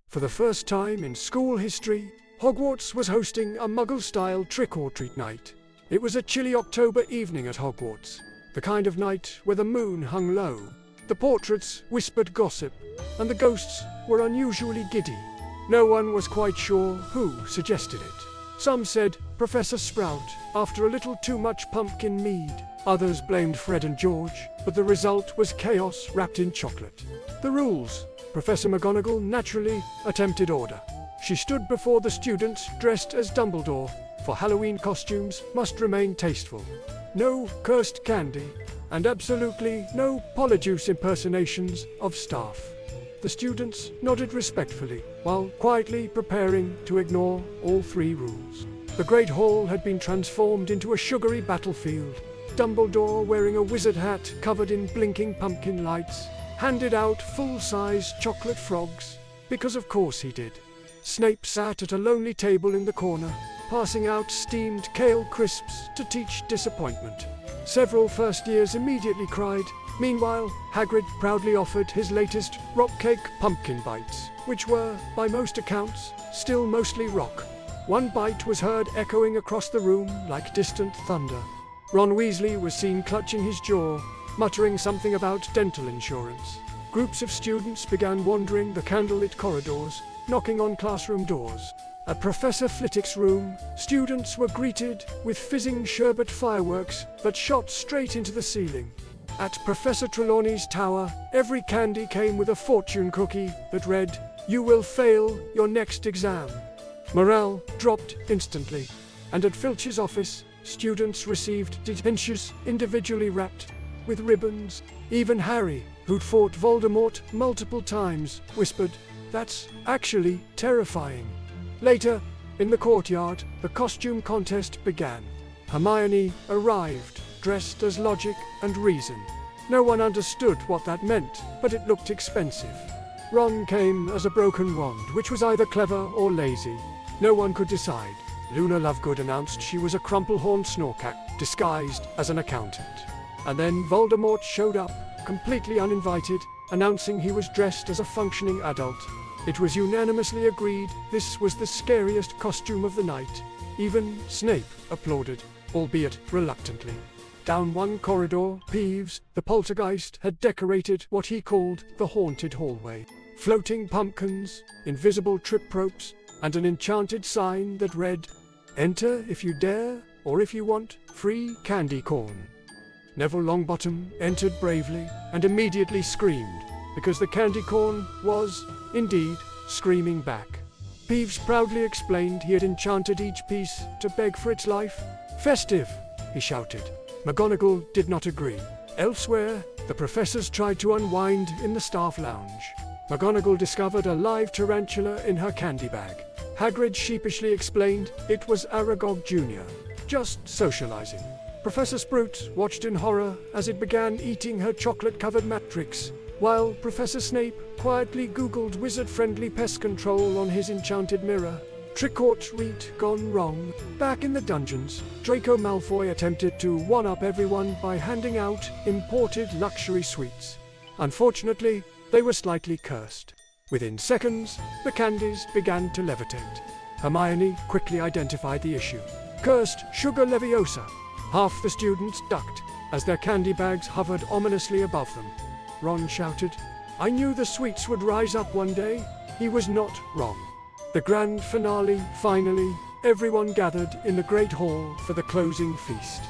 For the first time in school history, Hogwarts was hosting a Muggle-style trick-or-treat night. It was a chilly October evening at Hogwarts, the kind of night where the moon hung low, the portraits whispered gossip, and the ghosts were unusually giddy. No one was quite sure who suggested it. Some said Professor Sprout, after a little too much pumpkin mead. Others blamed Fred and George, but the result was chaos wrapped in chocolate. The rules. Professor McGonagall naturally attempted order. She stood before the students dressed as Dumbledore, for Halloween costumes must remain tasteful. No cursed candy, and absolutely no Polyjuice impersonations of staff. The students nodded respectfully, while quietly preparing to ignore all three rules. The Great Hall had been transformed into a sugary battlefield. Dumbledore, wearing a wizard hat covered in blinking pumpkin lights, handed out full-size chocolate frogs, because of course he did. Snape sat at a lonely table in the corner, passing out steamed kale crisps to teach disappointment. Several first years immediately cried. Meanwhile, Hagrid proudly offered his latest rock cake pumpkin bites, which were, by most accounts, still mostly rock. One bite was heard echoing across the room like distant thunder. Ron Weasley was seen clutching his jaw, muttering something about dental insurance. Groups of students began wandering the candlelit corridors, knocking on classroom doors. At Professor Flitwick's room, students were greeted with fizzing sherbet fireworks that shot straight into the ceiling. At Professor Trelawney's tower, every candy came with a fortune cookie that read, "You will fail your next exam." Morale dropped instantly. And at Filch's office, students received detentions individually wrapped with ribbons. Even Harry, who'd fought Voldemort multiple times, whispered, "That's actually terrifying." Later, in the courtyard, the costume contest began. Hermione arrived, dressed as Logic and Reason. No one understood what that meant, but it looked expensive. Ron came as a broken wand, which was either clever or lazy. No one could decide. Luna Lovegood announced she was a crumple-horned snorkat, disguised as an accountant. And then Voldemort showed up, completely uninvited, announcing he was dressed as a functioning adult. It was unanimously agreed this was the scariest costume of the night. Even Snape applauded, albeit reluctantly. Down one corridor, Peeves, the poltergeist, had decorated what he called the haunted hallway. Floating pumpkins, invisible trip ropes, and an enchanted sign that read, "Enter if you dare, or if you want, free candy corn." Neville Longbottom entered bravely and immediately screamed, because the candy corn was, indeed, screaming back. Peeves proudly explained he had enchanted each piece to beg for its life. "Festive," he shouted. McGonagall did not agree. Elsewhere, the professors tried to unwind in the staff lounge. McGonagall discovered a live tarantula in her candy bag. Hagrid sheepishly explained it was Aragog Jr., just socializing. Professor Sprout watched in horror as it began eating her chocolate-covered matrix, while Professor Snape quietly Googled wizard-friendly pest control on his enchanted mirror. Trick-or-treat gone wrong. Back in the dungeons, Draco Malfoy attempted to one-up everyone by handing out imported luxury sweets. Unfortunately, they were slightly cursed. Within seconds, the candies began to levitate. Hermione quickly identified the issue. Cursed sugar leviosa. Half the students ducked as their candy bags hovered ominously above them. Ron shouted, "I knew the sweets would rise up one day." He was not wrong. The grand finale, finally, everyone gathered in the Great Hall for the closing feast.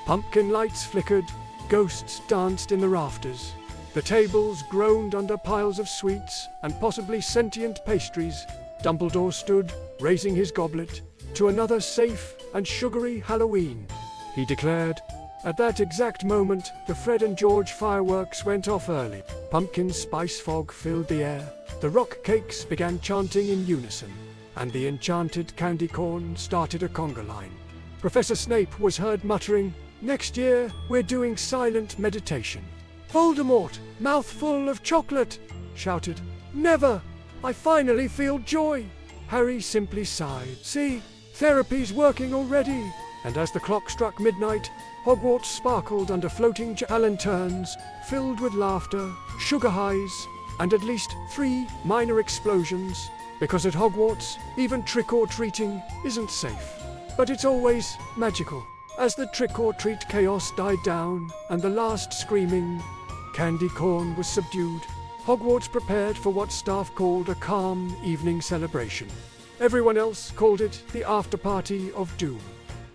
Pumpkin lights flickered, ghosts danced in the rafters. The tables groaned under piles of sweets and possibly sentient pastries. Dumbledore stood, raising his goblet, to another safe and sugary Halloween, he declared. At that exact moment, the Fred and George fireworks went off early. Pumpkin spice fog filled the air. The rock cakes began chanting in unison, and the enchanted candy corn started a conga line. Professor Snape was heard muttering, "Next year, we're doing silent meditation." Voldemort, mouthful of chocolate, shouted, "Never! I finally feel joy." Harry simply sighed. "See, therapy's working already." And as the clock struck midnight, Hogwarts sparkled under floating lanterns, filled with laughter, sugar highs, and at least 3 minor explosions. Because at Hogwarts, even trick-or-treating isn't safe. But it's always magical. As the trick-or-treat chaos died down and the last screaming candy corn was subdued, Hogwarts prepared for what staff called a calm evening celebration. Everyone else called it the after-party of doom.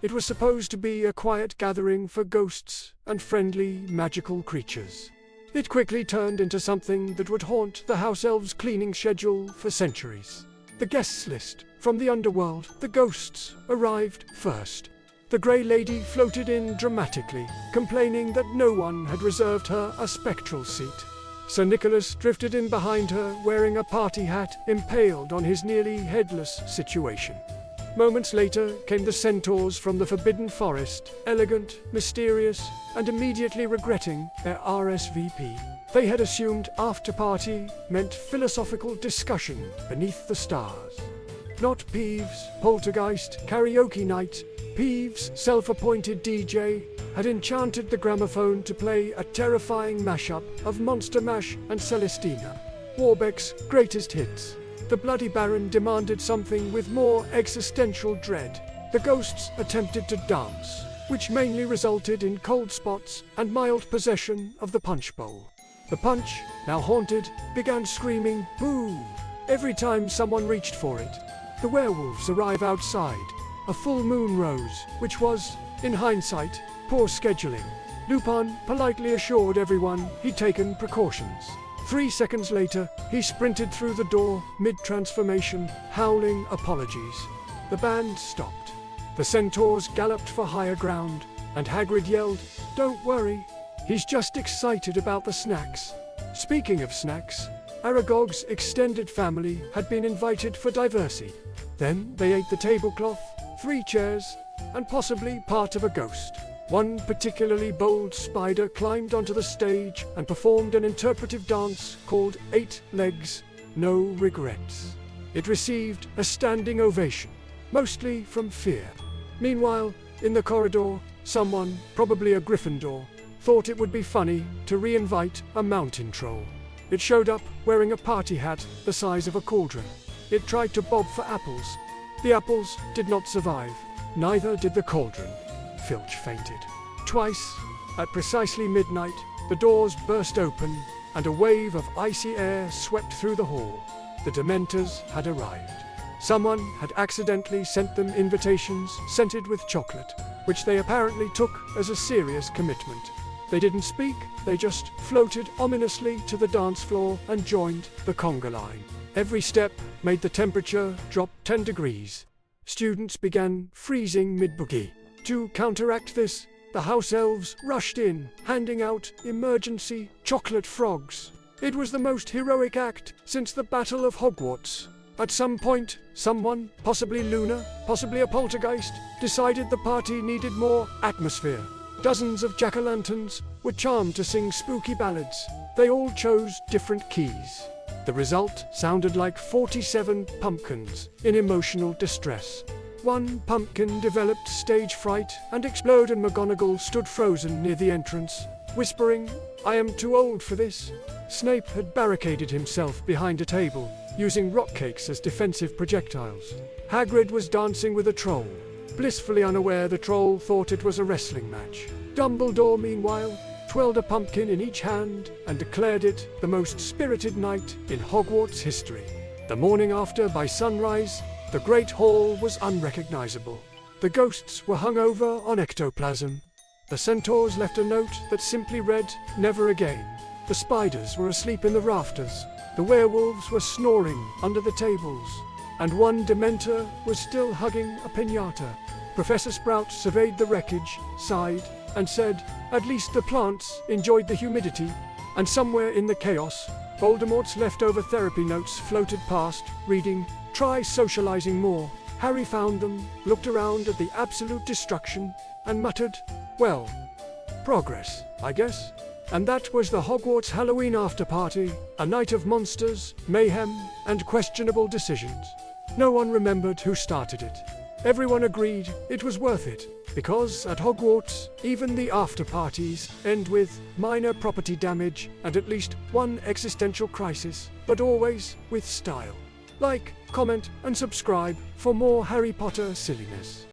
It was supposed to be a quiet gathering for ghosts and friendly magical creatures. It quickly turned into something that would haunt the house elves' cleaning schedule for centuries. The guests list from the underworld, the ghosts, arrived first. The Grey Lady floated in dramatically, complaining that no one had reserved her a spectral seat. Sir Nicholas drifted in behind her wearing a party hat impaled on his nearly headless situation. Moments later came the centaurs from the Forbidden Forest, elegant, mysterious, and immediately regretting their RSVP. They had assumed after-party meant philosophical discussion beneath the stars. Not Peeves' poltergeist karaoke night. Peeves' self-appointed DJ had enchanted the gramophone to play a terrifying mashup of Monster Mash and Celestina, Warbeck's greatest hits. The Bloody Baron demanded something with more existential dread. The ghosts attempted to dance, which mainly resulted in cold spots and mild possession of the punch bowl. The punch, now haunted, began screaming "boo" every time someone reached for it. The werewolves arrive outside. A full moon rose, which was, in hindsight, poor scheduling. Lupin politely assured everyone he'd taken precautions. 3 seconds later, he sprinted through the door, mid-transformation, howling apologies. The band stopped. The centaurs galloped for higher ground, and Hagrid yelled, "Don't worry, he's just excited about the snacks." Speaking of snacks, Aragog's extended family had been invited for diversity. Then they ate the tablecloth, 3 chairs, and possibly part of a ghost. One particularly bold spider climbed onto the stage and performed an interpretive dance called 8 Legs, No Regrets. It received a standing ovation, mostly from fear. Meanwhile, in the corridor, someone, probably a Gryffindor, thought it would be funny to re-invite a mountain troll. It showed up wearing a party hat the size of a cauldron. It tried to bob for apples. The apples did not survive. Neither did the cauldron. Filch fainted. Twice, at precisely midnight, the doors burst open and a wave of icy air swept through the hall. The Dementors had arrived. Someone had accidentally sent them invitations scented with chocolate, which they apparently took as a serious commitment. They didn't speak, they just floated ominously to the dance floor and joined the conga line. Every step made the temperature drop 10 degrees. Students began freezing mid-boogie. To counteract this, the house elves rushed in, handing out emergency chocolate frogs. It was the most heroic act since the Battle of Hogwarts. At some point, someone, possibly Luna, possibly a poltergeist, decided the party needed more atmosphere. Dozens of jack-o'-lanterns were charmed to sing spooky ballads. They all chose different keys. The result sounded like 47 pumpkins in emotional distress. One pumpkin developed stage fright and exploded, and McGonagall stood frozen near the entrance, whispering, "I am too old for this." Snape had barricaded himself behind a table, using rock cakes as defensive projectiles. Hagrid was dancing with a troll. Blissfully unaware, the troll thought it was a wrestling match. Dumbledore, meanwhile, twirled a pumpkin in each hand and declared it the most spirited night in Hogwarts history. The morning after, by sunrise, the Great Hall was unrecognizable. The ghosts were hung over on ectoplasm. The centaurs left a note that simply read, "Never again." The spiders were asleep in the rafters. The werewolves were snoring under the tables. And one Dementor was still hugging a piñata. Professor Sprout surveyed the wreckage, sighed, and said, "At least the plants enjoyed the humidity." And somewhere in the chaos, Voldemort's leftover therapy notes floated past, reading, "Try socializing more." Harry found them, looked around at the absolute destruction, and muttered, "Well, progress, I guess." And that was the Hogwarts Halloween after-party, a night of monsters, mayhem, and questionable decisions. No one remembered who started it. Everyone agreed it was worth it, because at Hogwarts, even the after-parties end with minor property damage and at least one existential crisis, but always with style. Like, comment, and subscribe for more Harry Potter silliness.